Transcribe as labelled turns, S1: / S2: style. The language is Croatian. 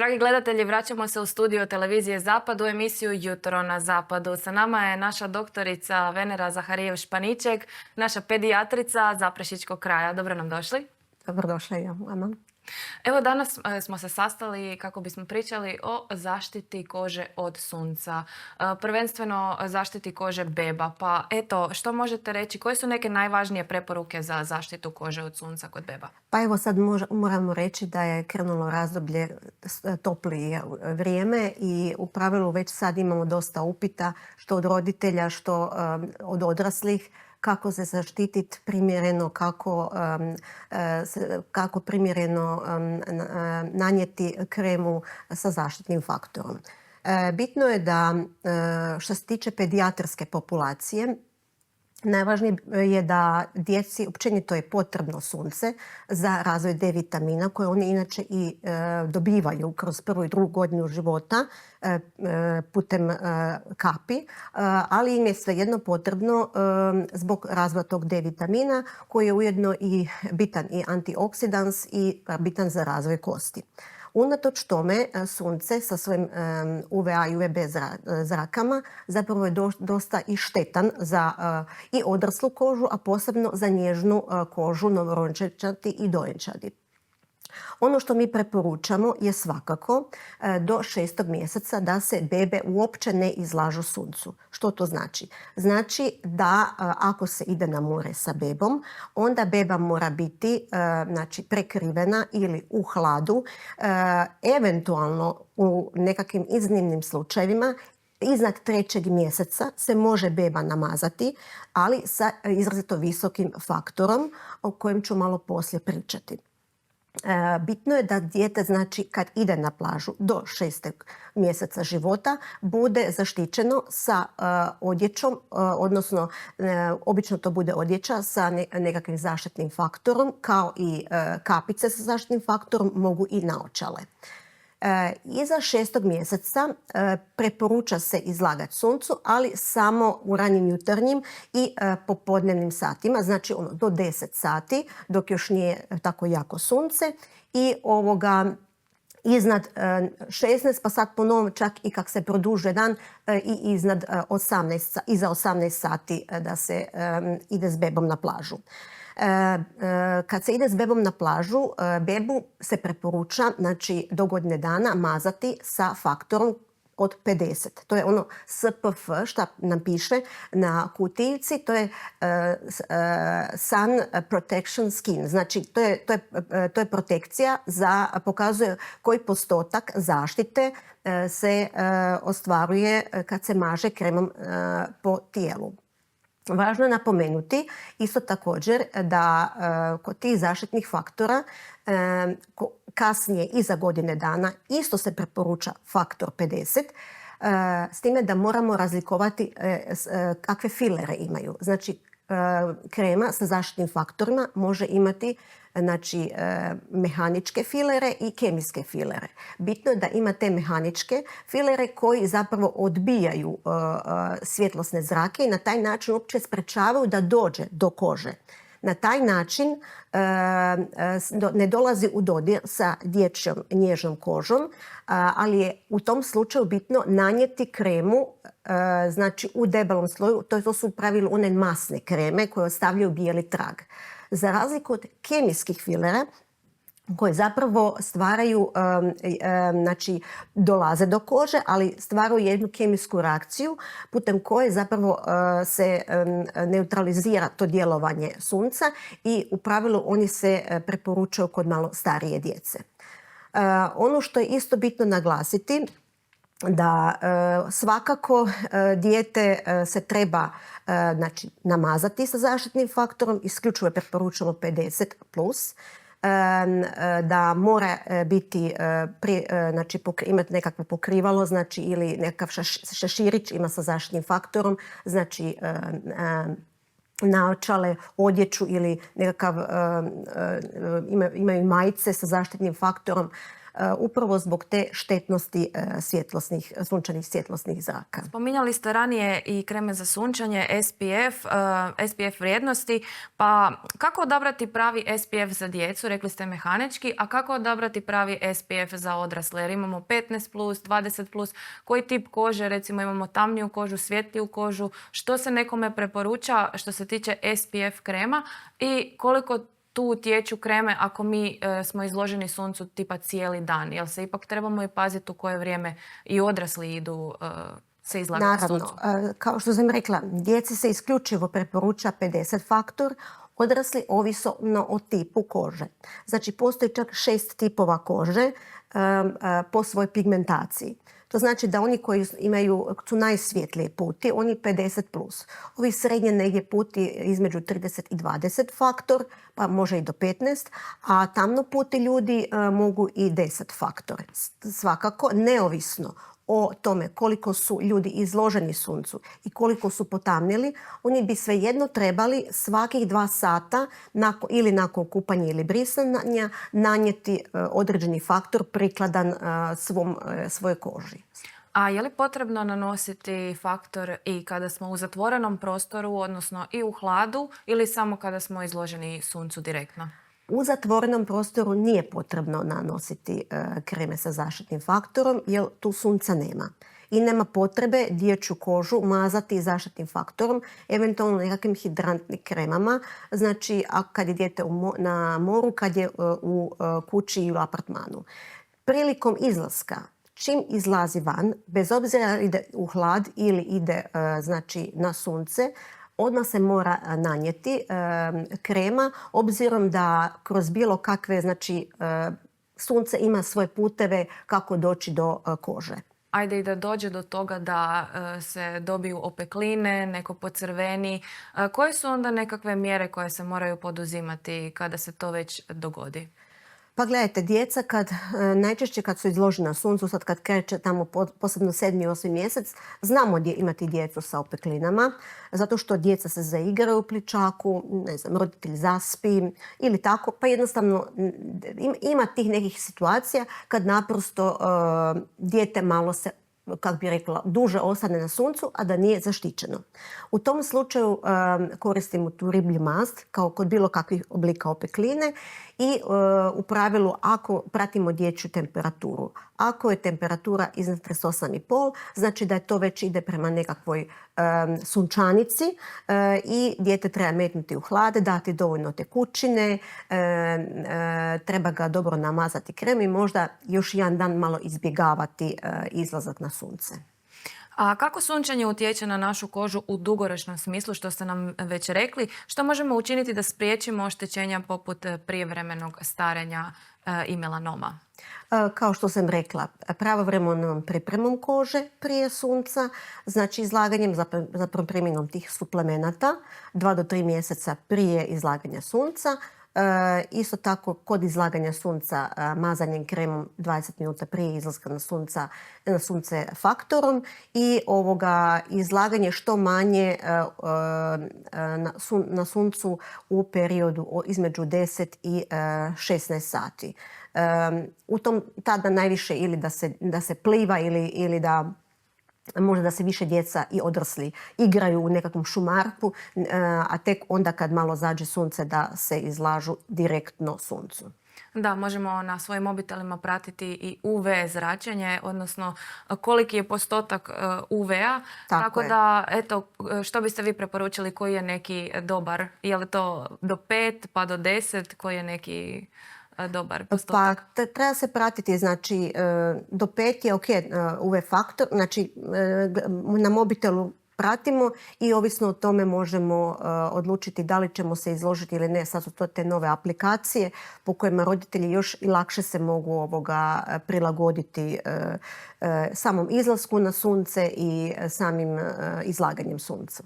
S1: Dragi gledatelji, vraćamo se u studio televizije Zapad u emisiju Jutro na Zapadu. Sa nama je naša doktorica Venera Zaharijev-Španiček, naša pedijatrica Zaprešićkog kraja. Dobro nam došli.
S2: Dobrodošla i vama.
S1: Evo danas smo se sastali kako bismo pričali o zaštiti kože od sunca. Prvenstveno zaštiti kože beba. Pa eto, što možete reći? Koje su neke najvažnije preporuke za zaštitu kože od sunca kod beba?
S2: Pa evo sad moramo reći da je krenulo razdoblje toplije vrijeme i u pravilu već sad imamo dosta upita što od roditelja, što od odraslih, kako se zaštititi primjereno, kako primjereno nanijeti kremu sa zaštitnim faktorom. Bitno je da što se tiče pedijatarske populacije, najvažnije je da djeci općenito je potrebno sunce za razvoj D vitamina koje oni inače i dobivaju kroz prvu i drugu godinu života putem kapi, ali im je svejedno potrebno zbog razvoja tog D vitamina koji je ujedno i bitan i antioksidans i bitan za razvoj kosti. Unatoč tome, sunce sa svojim UVA i UVB zrakama zapravo je dosta i štetan za i odraslu kožu, a posebno za nježnu kožu novorođenčadi i dojenčadi. Ono što mi preporučamo je svakako do 6. mjeseca da se bebe uopće ne izlažu suncu. Što to znači? Znači da ako se ide na more sa bebom, onda beba mora biti prekrivena ili u hladu, eventualno u nekakvim iznimnim slučajevima iznad 3. mjeseca se može beba namazati, ali sa izrazito visokim faktorom o kojem ću malo poslije pričati. Bitno je da dijete, znači, kad ide na plažu do 6. mjeseca života bude zaštićeno sa odjećom, odnosno obično to bude odjeća sa nekakvim zaštitnim faktorom, kao i kapice sa zaštitnim faktorom, mogu i naočale. Iza 6. mjeseca preporuča se izlagati suncu, ali samo u ranijim jutarnjim i popodnevnim satima, znači do 10 sati dok još nije tako jako sunce i iznad 16, pa sad po novom čak i kak se produže dan i iznad 18, iza 18 sati da se ide s bebom na plažu. Kad se ide s bebom na plažu, bebu se preporuča, znači, do godine dana mazati sa faktorom od 50. To je ono SPF što nam piše na kutijici, to je Sun Protection Skin. Znači, to je protekcija pokazuje koji postotak zaštite se ostvaruje kad se maže kremom po tijelu. Važno je napomenuti isto također da kod tih zaštitnih faktora kasnije iza godine dana isto se preporuča faktor 50, s time da moramo razlikovati kakve filere imaju. Znači, krema sa zaštitnim faktorima može imati, znači, mehaničke filere i kemijske filere. Bitno je da ima te mehaničke filere koji zapravo odbijaju svjetlosne zrake i na taj način uopće sprečavaju da dođe do kože. Na taj način ne dolazi u dodir sa dječjom nježnom kožom, ali je u tom slučaju bitno nanijeti kremu, znači u debelom sloju, to su u pravilu one masne kreme koje ostavljaju bijeli trag. Za razliku od kemijskih filera koje zapravo stvaraju, znači dolaze do kože, ali stvaraju jednu kemijsku reakciju putem koje zapravo se neutralizira to djelovanje sunca i u pravilu oni se preporučuju kod malo starije djece. Ono što je isto bitno naglasiti da svakako dijete se treba, znači, namazati sa zaštitnim faktorom, isključivo preporučamo 50+, da mora biti, znači, imati nekakvo pokrivalo, znači, ili nekakav šeširić ima sa zaštitnim faktorom, znači naočale, odjeću ili nekakav, imaju majice sa zaštitnim faktorom. upravo zbog te štetnosti sunčanih svjetlosnih zraka.
S1: Spominjali ste ranije i kreme za sunčanje, SPF vrijednosti, pa kako odabrati pravi SPF za djecu, rekli ste mehanički, a kako odabrati pravi SPF za odrasle? Jer imamo 15+, 20+, koji tip kože, recimo imamo tamniju kožu, svjetliju kožu, što se nekome preporuča što se tiče SPF krema i koliko tu utječu kreme ako mi smo izloženi suncu tipa cijeli dan, jer se ipak trebamo i paziti u koje vrijeme i odrasli idu se izlagati suncu.
S2: Naravno, kao što sam rekla, djeci se isključivo preporuča 50 faktor, odrasli ovisno o tipu kože. Znači, postoji čak 6 tipova kože po svojoj pigmentaciji. To znači da oni koji su najsvjetlije puti, oni 50+. Ovi srednje negdje puti između 30 i 20 faktor, pa može i do 15, a tamno puti ljudi mogu i 10 faktor. Svakako, neovisno o tome koliko su ljudi izloženi suncu i koliko su potamnili, oni bi svejedno trebali svakih 2 sata ili nakon kupanja ili brisanja nanijeti određeni faktor prikladan svojoj koži.
S1: A je li potrebno nanositi faktor i kada smo u zatvorenom prostoru, odnosno i u hladu, ili samo kada smo izloženi suncu direktno?
S2: U zatvorenom prostoru nije potrebno nanositi kreme sa zaštitnim faktorom jer tu sunca nema. I nema potrebe dječju kožu mazati zaštitnim faktorom, eventualno nekakvim hidrantnim kremama. Znači, kad je dijete na moru, kad je u kući i u apartmanu. Prilikom izlaska, čim izlazi van, bez obzira ide u hlad ili ide znači, na sunce, odmah se mora nanijeti krema, obzirom da kroz bilo kakve, znači, sunce ima svoje puteve kako doći do kože.
S1: Ajde i da dođe do toga da se dobiju opekline, neko pocrveni. Koje su onda nekakve mjere koje se moraju poduzimati kada se to već dogodi?
S2: Pa gledajte, djeca najčešće kad su izložena suncu, sad kad kreće tamo posebno 7. i 8. mjesec, znamo imati djecu sa opeklinama, zato što djeca se zaigraju u pličaku, ne znam, roditelj zaspi ili tako, pa jednostavno ima tih nekih situacija kad naprosto dijete malo se, kako bi rekla, duže ostane na suncu, a da nije zaštićeno. U tom slučaju koristimo tu riblju mast kao kod bilo kakvih oblika opekline i u pravilu ako pratimo dječju temperaturu. Ako je temperatura iznad 38,5, znači da je to već ide prema nekakvoj sunčanici i dijete treba metnuti u hlade, dati dovoljno tekućine, treba ga dobro namazati krem i možda još jedan dan malo izbjegavati izlazak na sunce.
S1: A kako sunčanje utječe na našu kožu u dugoročnom smislu, što ste nam već rekli? Što možemo učiniti da spriječimo oštećenja poput prijevremenog starenja i melanoma?
S2: Kao što sam rekla, pravovremenom pripremom kože prije sunca, znači izlaganjem, zapravo primjenom tih suplemenata 2 do 3 mjeseca prije izlaganja sunca. Isto tako kod izlaganja sunca mazanjem kremom 20 minuta prije izlaska na sunce faktorom i izlaganje što manje na suncu u periodu između 10 i 16 sati. U tom tada najviše ili da se pliva ili da možda da se više djeca i odrasli igraju u nekakvom šumarku, a tek onda kad malo zađe sunce da se izlažu direktno suncu.
S1: Da, možemo na svojim mobitelima pratiti i UV zračenje, odnosno koliki je postotak UV-a. Tako da, eto, što biste vi preporučili, koji je neki dobar? Je li to do 5 pa do 10? Koji je neki dobar postotak?
S2: Pa treba se pratiti, znači do 5 je ok UV faktor, znači na mobitelu pratimo i ovisno o tome možemo odlučiti da li ćemo se izložiti ili ne. Sad su to te nove aplikacije po kojima roditelji još i lakše se mogu prilagoditi samom izlasku na sunce i samim izlaganjem suncu.